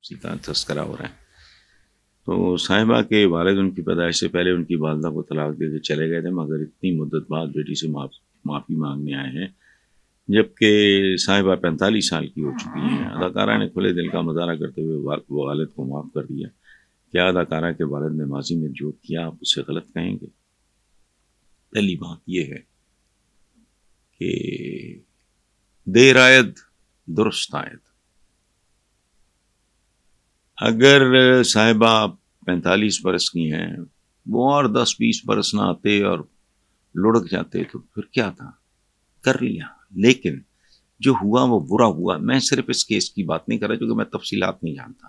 اسی کا تذکرہ ہو رہا ہے. تو صاحبہ کے والد ان کی پیدائش سے پہلے ان کی والدہ کو طلاق دے کے چلے گئے تھے، مگر اتنی مدت بعد بیٹی سے معافی مانگنے آئے ہیں، جبکہ صاحبہ 45 سال کی ہو چکی ہیں. اداکارہ نے کھلے دل کا مظاہرہ کرتے ہوئے والد کو معاف کر دیا. کیا اداکارہ کے والد نے ماضی میں جو کیا آپ اسے غلط کہیں گے؟ پہلی بات یہ ہے کہ دیر آید درست آید. اگر صاحبہ 45 برس کی ہیں، وہ اور 10-20 برس نہ آتے اور لڑک جاتے تو پھر کیا تھا، کر لیا. لیکن جو ہوا وہ برا ہوا. میں صرف اس کیس کی بات نہیں کر رہا کیونکہ میں تفصیلات نہیں جانتا.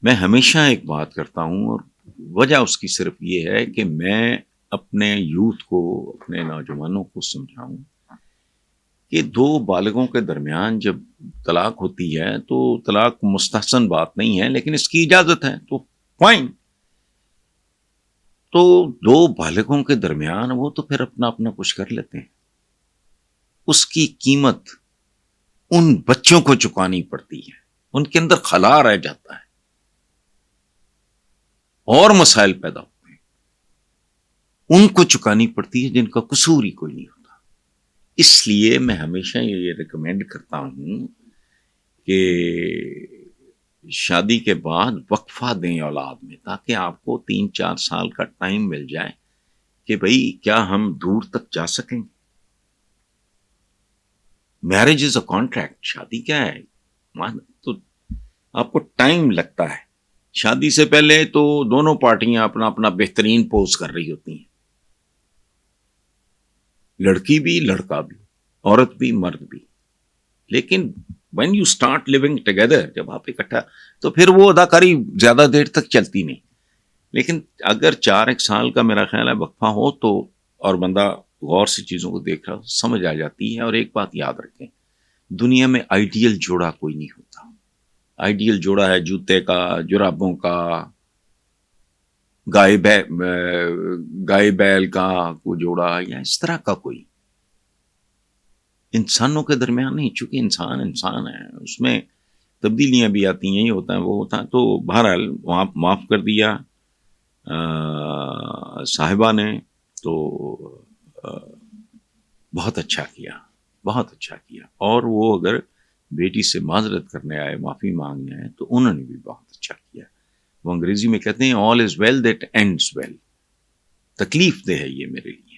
میں ہمیشہ ایک بات کرتا ہوں اور وجہ اس کی صرف یہ ہے کہ میں اپنے یوتھ کو، اپنے نوجوانوں کو سمجھاؤں کہ دو بالغوں کے درمیان جب طلاق ہوتی ہے تو طلاق مستحسن بات نہیں ہے، لیکن اس کی اجازت ہے تو فائن. تو دو بالغوں کے درمیان وہ تو پھر اپنا اپنا کچھ کر لیتے ہیں. اس کی قیمت ان بچوں کو چکانی پڑتی ہے، ان کے اندر خلا رہ جاتا ہے اور مسائل پیدا ہوتے ہیں. ان کو چکانی پڑتی ہے جن کا قصور ہی کوئی نہیں ہوتا. اس لیے میں ہمیشہ یہ ریکمینڈ کرتا ہوں کہ شادی کے بعد وقفہ دیں اولاد میں، تاکہ آپ کو 3-4 سال کا ٹائم مل جائے کہ بھئی کیا ہم دور تک جا سکیں گے. Marriage is a contract. شادی کیا ہے، تو آپ کو ٹائم لگتا ہے. شادی سے پہلے تو دونوں پارٹیاں اپنا اپنا بہترین پوز کر رہی ہوتی ہیں، لڑکی بھی لڑکا بھی، عورت بھی مرد بھی. لیکن when you start living together، جب آپ اکٹھا، تو پھر وہ اداکاری زیادہ دیر تک چلتی نہیں. لیکن اگر 4 سال کا میرا خیال ہے وقفہ ہو تو، اور بندہ غور سے چیزوں کو دیکھ رہا سمجھ آ جاتی ہے. اور ایک بات یاد رکھیں، دنیا میں آئیڈیل جوڑا کوئی نہیں ہوتا. آئیڈیل جوڑا ہے جوتے کا، جرابوں کا، گائے بیل کا کوئی جوڑا، یا اس طرح کا کوئی. انسانوں کے درمیان نہیں، چونکہ انسان ہے، اس میں تبدیلیاں بھی آتی ہیں، یہ ہوتا ہے وہ ہوتا ہے. تو بہرحال معاف کر دیا صاحبہ نے، تو بہت اچھا کیا، بہت اچھا کیا. اور وہ اگر بیٹی سے معذرت کرنے آئے، معافی مانگنے آئے، تو انہوں نے بھی بہت اچھا کیا. وہ انگریزی میں کہتے ہیں all is well that ends well. تکلیف دہ ہے یہ میرے لیے،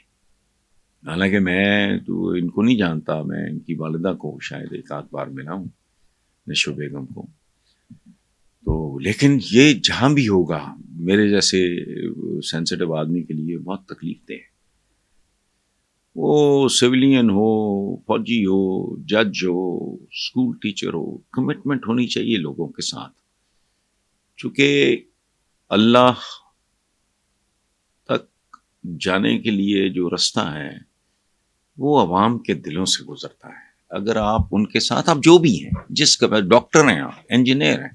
حالانکہ میں تو ان کو نہیں جانتا. میں ان کی والدہ کو شاید ایک آدھ بار ملا ہوں، نشو بیگم کو. تو لیکن یہ جہاں بھی ہوگا میرے جیسے سینسٹیو آدمی کے لیے بہت تکلیف دہ ہے. وہ سویلین ہو، فوجی ہو، جج ہو، اسکول ٹیچر ہو، کمٹمنٹ ہونی چاہیے لوگوں کے ساتھ. چونکہ اللہ تک جانے کے لیے جو رستہ ہے وہ عوام کے دلوں سے گزرتا ہے. اگر آپ ان کے ساتھ، آپ جو بھی ہیں، جس کا ڈاکٹر ہیں، آپ انجینئر ہیں،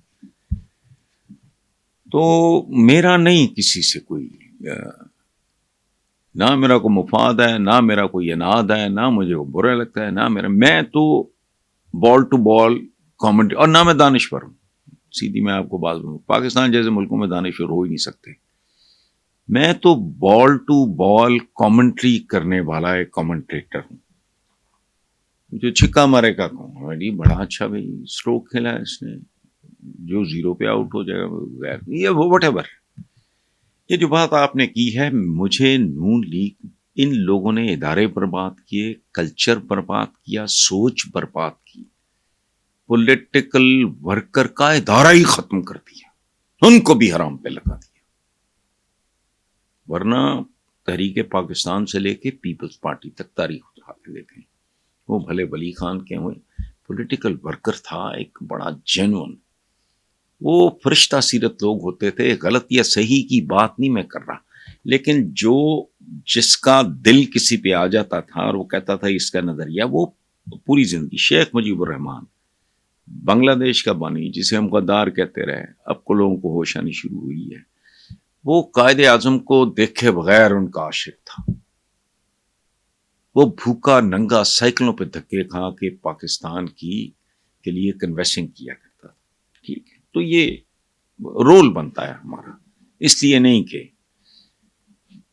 تو میرا نہیں کسی سے کوئی، نہ میرا کوئی مفاد ہے، نہ میرا کوئی اناد ہے، نہ مجھے وہ برا لگتا ہے، نہ میں تو بال ٹو بال کامنٹ، اور نہ میں دانشور ہوں. سیدھی میں آپ کو بات بولوں، پاکستان جیسے ملکوں میں دانشور ہو ہی نہیں سکتے. میں تو بال ٹو بال کامنٹری کرنے والا ایک کامنٹریٹر ہوں. جو چھکا مارے کا کہوں، جی بڑا اچھا بھائی اسٹروک کھیلا ہے اس نے، جو 0 پہ آؤٹ ہو جائے گا، یہ وہ وٹ ایور. یہ جو بات آپ نے کی ہے، مجھے نون لیگ، ان لوگوں نے ادارے برباد کیے، کلچر برباد کیا، سوچ برباد کی، پولیٹیکل ورکر کا ادارہ ہی ختم کر دیا، ان کو بھی حرام پہ لگا دیا. ورنہ تحریک پاکستان سے لے کے پیپلز پارٹی تک تاریخ اٹھا کے دیکھیں، وہ بھلے ولی خان کے ہوئے پولیٹیکل ورکر تھا، ایک بڑا جینون. وہ فرشتہ سیرت لوگ ہوتے تھے. غلط یا صحیح کی بات نہیں میں کر رہا، لیکن جس کا دل کسی پہ آ جاتا تھا اور وہ کہتا تھا اس کا نظریہ، وہ پوری زندگی. شیخ مجیب الرحمان بنگلہ دیش کا بانی، جسے ہم غدار کہتے رہے، اب کو لوگوں کو ہوش آنی شروع ہوئی ہے. وہ قائد اعظم کو دیکھے بغیر ان کا عاشق تھا. وہ بھوکا ننگا سائیکلوں پہ دھکے کھا کے پاکستان کے لیے کنویسنگ کیا کرتا تھا. ٹھیک ہے، تو تو یہ رول بنتا ہے ہمارا، اس لیے نہیں کہ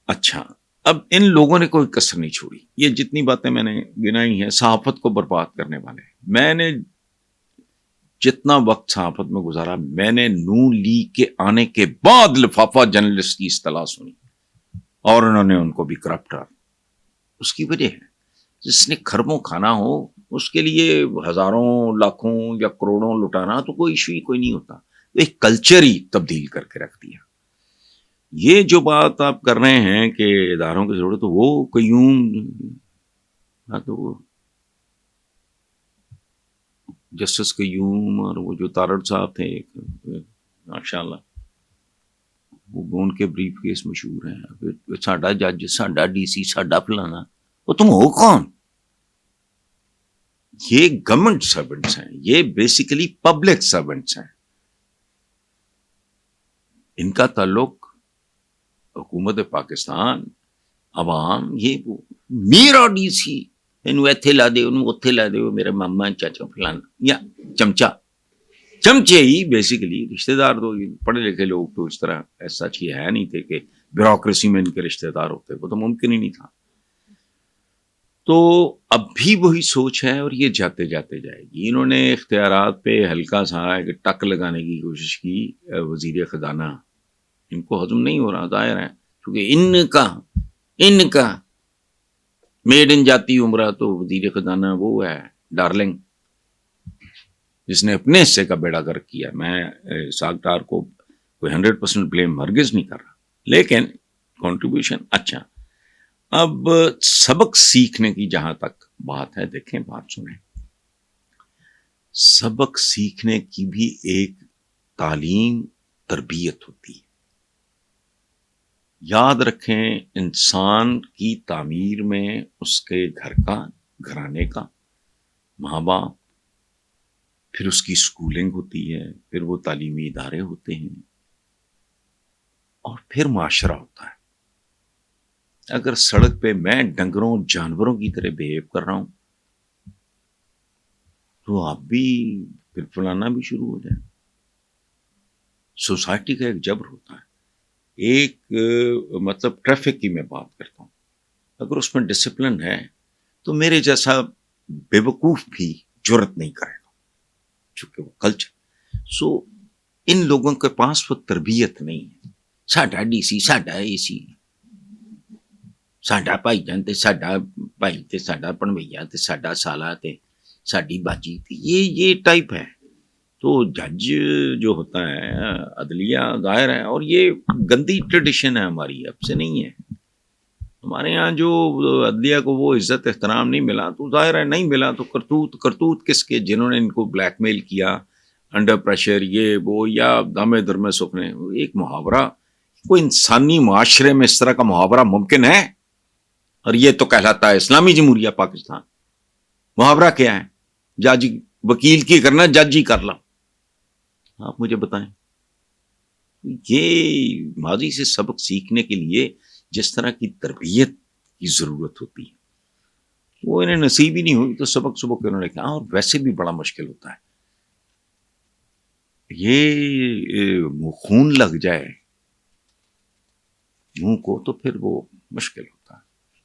اچھا اب ان لوگوں نے کوئی کسر نہیں چھوڑی. یہ جتنی باتیں میں نے گنائی ہیں صحافت کو برباد کرنے والے. میں نے جتنا وقت صحافت میں گزارا، میں نے نون لیگ کے آنے کے بعد لفافہ جرنلسٹ کی اصطلاح سنی اور انہوں نے ان کو بھی کرپٹ. اس کی وجہ ہے جس نے کھربوں کھانا ہو اس کے لیے ہزاروں لاکھوں یا کروڑوں لٹانا تو کوئی ایشو ہی کوئی نہیں ہوتا. ایک کلچر ہی تبدیل کر کے رکھ دیا. یہ جو بات آپ کر رہے ہیں کہ اداروں کی ضرورت، وہ قیوم تو جسٹس قیوم اور وہ جو تارڑ صاحب تھے ماشاء اللہ، وہ ان کے بریف کیس مشہور ہیں، ساڈا جج، ساڈا ڈی سی، ساڈا فلانا. وہ تم ہو کون؟ یہ گورنمنٹ سرونٹس ہیں، یہ بیسیکلی پبلک سرونٹس ہیں. ان کا تعلق حکومت پاکستان، عوام، یہ میرا ڈی سی ایتھے لا دے، اتھے لا دے، میرے ماما چاچا فلانا، یا چمچے ہی بیسیکلی رشتہ دار. تو پڑھے لکھے لوگ تو اس طرح ایسا چیز ہے نہیں تھے کہ بیوروکریسی میں ان کے رشتہ دار ہوتے، وہ تو ممکن ہی نہیں تھا. تو اب بھی وہی سوچ ہے اور یہ جاتے جاتے جائے گی. انہوں نے اختیارات پہ ہلکا سا ایک ٹک لگانے کی کوشش کی. وزیر خزانہ ان کو ہضم نہیں ہو رہا، ظاہر ہے، کیونکہ ان کا میڈ ان جاتی عمرہ تو وزیر خزانہ وہ ہے ڈارلنگ، جس نے اپنے حصے کا بیڑا گرک کیا. میں اسحاق ڈار کو کوئی 100% بلیم ہرگز نہیں کر رہا، لیکن کنٹریبیوشن اچھا. اب سبق سیکھنے کی جہاں تک بات ہے، دیکھیں بات سنیں، سبق سیکھنے کی بھی ایک تعلیم تربیت ہوتی ہے. یاد رکھیں انسان کی تعمیر میں اس کے گھر کا، گھرانے کا، ماں باپ، پھر اس کی سکولنگ ہوتی ہے، پھر وہ تعلیمی ادارے ہوتے ہیں، اور پھر معاشرہ ہوتا ہے. اگر سڑک پہ میں ڈنگروں جانوروں کی طرح بہیو کر رہا ہوں تو آپ بھی پھر فلانا بھی شروع ہو جائے. سوسائٹی کا ایک جبر ہوتا ہے. ایک مطلب ٹریفک کی میں بات کرتا ہوں، اگر اس میں ڈسپلن ہے تو میرے جیسا بے وقوف بھی جرت نہیں کرے گا، چونکہ وہ کلچر. سو ان لوگوں کے پاس وہ تربیت نہیں ہے. ساڈا ڈی سی، ساڈا اے سی، ساڈا بھائی جان تے ساڈا بھائی تے ساڈا پنویا تے ساڈا سالا تے ساڈی باجی، یہ ٹائپ ہے. تو جج جو ہوتا ہے، عدلیہ، ظاہر ہے، اور یہ گندی ٹریڈیشن ہے ہماری، اب سے نہیں ہے. ہمارے ہاں جو عدلیہ کو وہ عزت احترام نہیں ملا تو ظاہر ہے نہیں ملا. تو کرتوت کس کے، جنہوں نے ان کو بلیک میل کیا انڈر پریشر، یہ وہ، یا دامے درمے سکھنے. ایک محاورہ، کوئی انسانی معاشرے میں اس طرح کا محاورہ ممکن ہے؟ اور یہ تو کہلاتا ہے اسلامی جمہوریہ پاکستان. محاورہ کیا ہے؟ جج وکیل کی کرنا، جج ہی کر لو. آپ مجھے بتائیں. یہ ماضی سے سبق سیکھنے کے لیے جس طرح کی تربیت کی ضرورت ہوتی ہے وہ انہیں نصیب ہی نہیں ہوئی، تو سبق انہوں نے کہا. اور ویسے بھی بڑا مشکل ہوتا ہے، یہ خون لگ جائے منہ کو تو پھر وہ مشکل ہو.